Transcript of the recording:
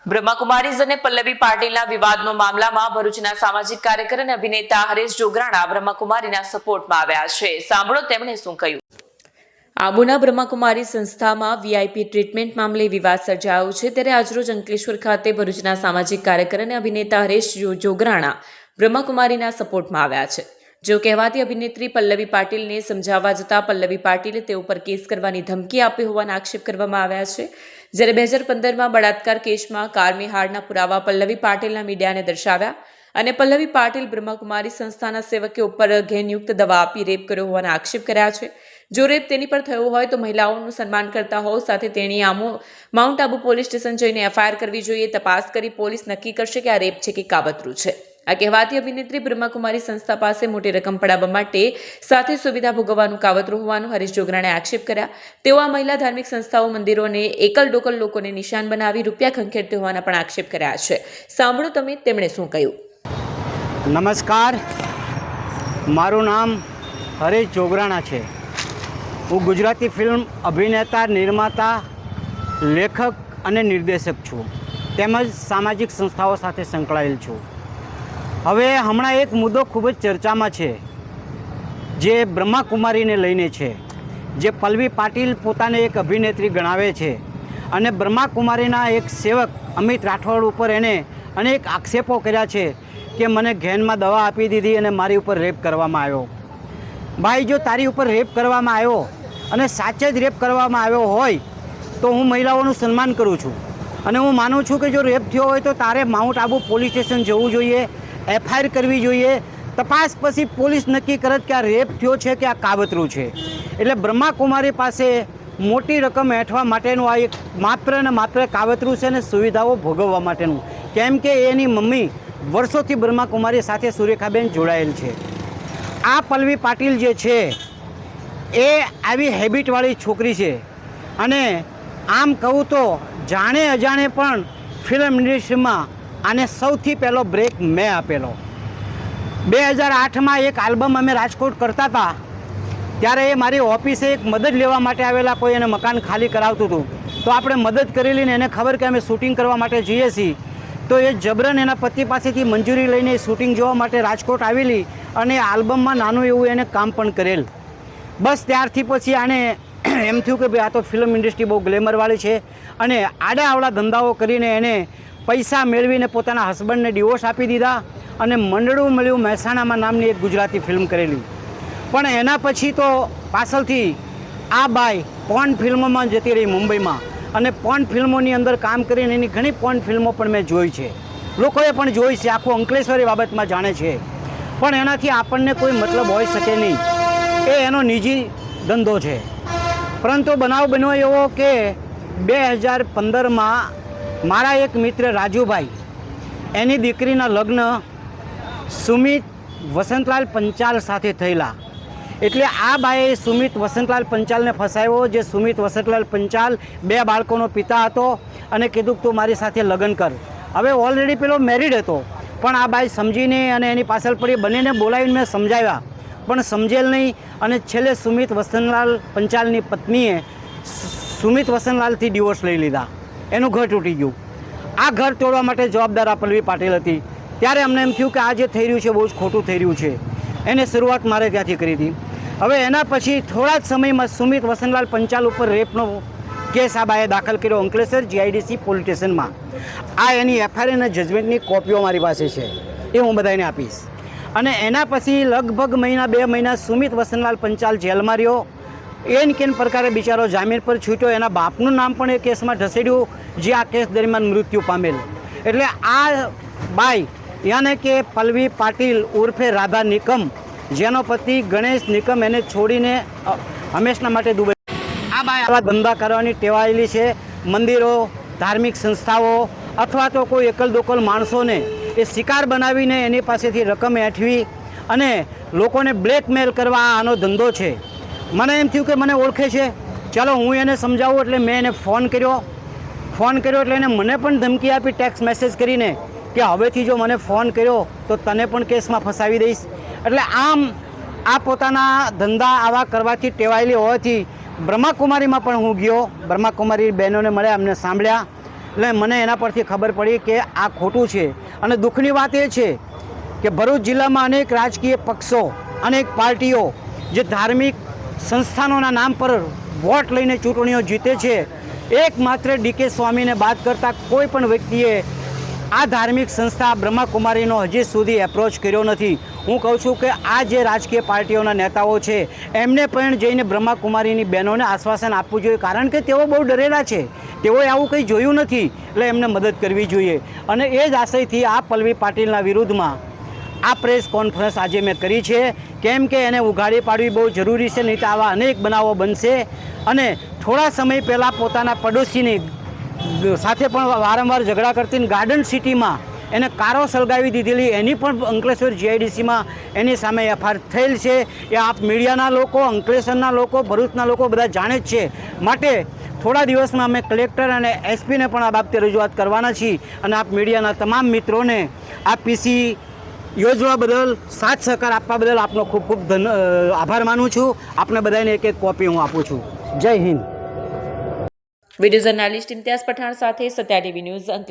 બ્રહ્માકુમારીઝ અને પલ્લવી પાટીલના વિવાદનો મામલામાં ભરૂચના સામાજિક કાર્યકર અને અભિનેતા હરેશ જોગરાણા બ્રહ્માકુમારીના સપોર્ટમાં આવ્યા છે। સાંભળો તેમણે શું કહ્યું। આબુના બ્રહ્માકુમારી સંસ્થામાં વીઆઈપી ટ્રીટમેન્ટ મામલે વિવાદ સર્જાયો છે, ત્યારે આજરોજ અંકલેશ્વર ખાતે ભરૂચના સામાજિક કાર્યકર અને અભિનેતા હરેશ જોગરાણા બ્રહ્માકુમારીના સપોર્ટમાં આવ્યા છે। જો કહેવાતી અભિનેત્રી પલ્લવી પાટીલને સમજાવવા જતાં પલ્લવી પાટીલે તેઓ પર કેસ કરવાની ધમકી આપી હોવાના આક્ષેપ કરવામાં આવ્યા છે। જ્યારે 2015માં બળાત્કાર કેસમાં કારમીહાળના પુરાવા પલ્લવી પાટીલના મીડિયાને દર્શાવ્યા અને પલ્લવી પાટીલ બ્રહ્માકુમારી સંસ્થાના સેવકે ઉપર ઘેનયુક્ત દવા આપી રેપ કર્યો હોવાના આક્ષેપ કર્યા છે। જો રેપ તેની પર થયો હોય તો મહિલાઓનું સન્માન કરતા હોવ સાથે તેણી માઉન્ટ આબુ પોલીસ સ્ટેશન જઈને એફઆઈઆર કરવી જોઈએ। તપાસ કરી પોલીસ નક્કી કરશે કે આ રેપ છે કે કાવતરું છે। આ કહેવાતી અભિનેત્રી બ્રહ્માકુમારી સંસ્થા પાસે મોટી રકમ પડાવવા માટે સાથે સુવિધા ભોગવવાનું કાવતરું હોવાનું હરેશ જોગરાણે આક્ષેપ કર્યા। તેઓ આ મહિલા ધાર્મિક સંસ્થાઓ મંદિરોને એકલ ડોકલ લોકોને નિશાન બનાવી રૂપિયા ખંખેરતી હોવાના પણ આક્ષેપ કર્યા છે। સાંભળો તમે તેમણે શું કહ્યું। નમસ્કાર, મારું નામ હરેશ જોગરાણા છે। હું ગુજરાતી ફિલ્મ અભિનેતા, નિર્માતા, લેખક અને નિર્દેશક છું, તેમજ સામાજિક સંસ્થાઓ સાથે સંકળાયેલ છું। હવે હમણાં એક મુદ્દો ખૂબ જ ચર્ચામાં છે, જે બ્રહ્માકુમારીને લઈને છે, જે પલ્લવી પાટીલ પોતાને એક અભિનેત્રી ગણાવે છે અને બ્રહ્માકુમારીના એક સેવક અમિત રાઠોડ ઉપર એને અનેક આક્ષેપો કર્યા છે કે મને ઘેનમાં દવા આપી દીધી અને મારી ઉપર રેપ કરવામાં આવ્યો। ભાઈ, જો તારી ઉપર રેપ કરવામાં આવ્યો અને સાચે જ રેપ કરવામાં આવ્યો હોય તો હું મહિલાઓનું સન્માન કરું છું અને હું માનું છું કે જો રેપ થયો હોય તો તારે માઉન્ટ આબુ પોલીસ સ્ટેશન જવું જોઈએ, એફઆઈઆર કરવી જોઈએ। તપાસ પછી પોલીસ નક્કી કરત કે આ રેપ થયો છે કે આ કાવતરું છે। એટલે બ્રહ્માકુમારી પાસે મોટી રકમ હેઠવા માટેનું આ એક માત્ર ને માત્ર કાવતરું છે અને સુવિધાઓ ભોગવવા માટેનું, કેમ કે એની મમ્મી વર્ષોથી બ્રહ્માકુમારી સાથે સુરેખાબેન જોડાયેલ છે। આ પલ્લવી પાટીલ જે છે એ આવી હેબિટવાળી છોકરી છે અને આમ કહું તો જાણે અજાણે પણ ફિલ્મ ઇન્ડસ્ટ્રીમાં આને સૌથી પહેલો બ્રેક મેં આપેલો। 2008માં એક આલ્બમ અમે રાજકોટ કરતા હતા, ત્યારે એ મારી ઓફિસે એક મદદ લેવા માટે આવેલા, કોઈ એને મકાન ખાલી કરાવતું હતું તો આપણે મદદ કરેલી ને એને ખબર કે અમે શૂટિંગ કરવા માટે જઈએ છીએ તો એ જબરન એના પતિ પાસેથી મંજૂરી લઈને શૂટિંગ જોવા માટે રાજકોટ આવેલી અને આલ્બમમાં નાનું એવું એને કામ પણ કરેલ। બસ ત્યારથી પછી આને એમ થયું કે ભાઈ આ તો ફિલ્મ ઇન્ડસ્ટ્રી બહુ ગ્લેમરવાળી છે અને આડા આવડા ધંધાઓ કરીને એને પૈસા મેળવીને પોતાના હસબન્ડને ડિવોર્સ આપી દીધા અને મંડળું મળ્યું મહેસાણામાં નામની એક ગુજરાતી ફિલ્મ કરેલી। પણ એના પછી તો પાછળથી આ બાઈ પોર્ન ફિલ્મોમાં જતી રહી મુંબઈમાં અને પોર્ન ફિલ્મોની અંદર કામ કરીને એની ઘણી પોર્ન ફિલ્મો પણ મેં જોઈ છે, લોકોએ પણ જોઈ છે, આખું અંકલેશ્વરી બાબતમાં જાણે છે। પણ એનાથી આપણને કોઈ મતલબ હોઈ શકે નહીં, એ એનો નિજી ધંધો છે। પરંતુ બનાવ બન્યો એવો કે 2015માં મારા એક મિત્ર રાજુભાઈ, એની દીકરીના લગ્ન સુમિત વસંતલાલ પંચાલ સાથે થયેલા। એટલે આ બાઈએ સુમિત વસંતલાલ પંચાલને ફસાવ્યો, જે સુમિત વસંતલાલ પંચાલ 2 બાળકોનો પિતા હતો અને કીધું કે તું મારી સાથે લગ્ન કર। હવે ઓલરેડી પેલો મેરિડ હતો, પણ આ બાઈ સમજીને અને એની પાછળ પડી, બંનેને બોલાવીને મેં સમજાવ્યા પણ સમજેલ નહીં અને છેલ્લે સુમિત વસંતલાલ પંચાલની પત્નીએ સુમિત વસંતલાલથી ડિવોર્સ લઈ લીધા, એનું ઘર તૂટી ગયું। આ ઘર તોડવા માટે જવાબદાર આ પલ્લવી પાટીલ હતી। ત્યારે અમને એમ થયું કે આ જે થઈ રહ્યું છે બહુ જ ખોટું થઈ રહ્યું છે, એને શરૂઆત મારે ત્યાંથી કરી હતી। હવે એના પછી થોડા જ સમયમાં સુમિત વસંતલાલ પંચાલ ઉપર રેપનો કેસ આ બાએ દાખલ કર્યો અંકલેશ્વર જીઆઈડીસી પોલીસ સ્ટેશનમાં। આ એની એફઆઈઆર અને જજમેન્ટની કોપીઓ મારી પાસે છે, એ હું બધાને આપીશ। અને એના પછી લગભગ 2 મહિના સુમિત વસંતલાલ પંચાલ જેલમાં રહ્યો। એન કેન પ્રકારે બિચારો જામીન પર છૂટ્યો, એના બાપનું નામ પણ એ કેસમાં ઢસેડ્યું, જે આ કેસ દરમિયાન મૃત્યુ પામેલ। એટલે આ બાઈ યાને કે પલ્લવી પાટીલ ઉર્ફે રાધા નિકમ, જેનો પતિ ગણેશ નિકમ એને છોડીને હંમેશના માટે દુબઈ, આ બાઈ આવા ધંધા કરવાની ટેવાયેલી છે। મંદિરો, ધાર્મિક સંસ્થાઓ અથવા તો કોઈ એકલ દોકલ માણસોને એ શિકાર બનાવીને એની પાસેથી રકમ હેઠવી અને લોકોને બ્લેકમેલ કરવા આનો ધંધો છે। મને એમ થયું કે મને ઓળખે છે, ચાલો હું એને સમજાવું, એટલે મેં એને ફોન કર્યો એટલે એને મને પણ ધમકી આપી ટેક્સ્ટ મેસેજ કરીને કે હવેથી જો મને ફોન કર્યો તો તને પણ કેસમાં ફસાવી દઈશ। એટલે આમ આ પોતાના ધંધા આવા કરવાથી ટેવાયેલી હોવાથી બ્રહ્માકુમારીમાં પણ હું ગયો, બ્રહ્માકુમારી બહેનોને મળ્યા, અમને સાંભળ્યા એટલે મને એના પરથી ખબર પડી કે આ ખોટું છે. અને દુઃખની વાત એ છે કે ભરૂચ જિલ્લામાં અનેક રાજકીય પક્ષો, અનેક પાર્ટીઓ જે ધાર્મિક સંસ્થાનોના નામ પર વોટ લઈને ચૂંટણીઓ જીતે છે, એકમાત્ર ડીકે સ્વામીને બાદ કરતાં કોઈ પણ વ્યક્તિએ આ ધાર્મિક સંસ્થા બ્રહ્માકુમારીનો હજી સુધી એપ્રોચ કર્યો નથી. હું કહું છું કે આ જે રાજકીય પાર્ટીઓના નેતાઓ છે એમને પણ જઈને બ્રહ્માકુમારીની બહેનોને આશ્વાસન આપવું જોઈએ, કારણ કે તેઓ બહુ ડરેલા છે, તેઓએ આવું કંઈ જોયું નથી, એટલે એમને મદદ કરવી જોઈએ. અને એ જ આશયથી આ પલ્લવી પાટીલના વિરુદ્ધમાં આ પ્રેસ કોન્ફરન્સ આજે મેં કરી છે, કેમ કે એને ઉઘાડી પાડવી બહુ જરૂરી છે, નહીં તો આવા અનેક બનાવો બનશે. અને થોડા સમય પહેલાં પોતાના પડોશીની સાથે પણ વારંવાર ઝઘડા કરતી ગાર્ડન સિટીમાં એને કારો સળગાવી દીધેલી, એની પણ અંકલેશ્વર જીઆઈડીસીમાં એની સામે એફઆઈઆર થયેલ છે. એ આપ મીડિયાના લોકો, અંકલેશ્વરના લોકો, ભરૂચના લોકો બધા જાણે જ છે. માટે થોડા દિવસમાં અમે કલેક્ટર અને એસપીને પણ આ બાબતે રજૂઆત કરવાના છીએ. અને આપ મીડિયાના તમામ મિત્રોને આ પીસી યોજવા બદલ, સાથ સહકાર આપવા બદલ આપનો ખૂબ ખૂબ આભાર માનું છું. આપને બધાને એક એક કોપી હું આપું છું. જય હિન્દ. વિડીયો જર્નાલિસ્ટ ઇમ્તિયાઝ પઠાણ સાથે સત્યા ટીવી ન્યૂઝ અંકલેશ્વર.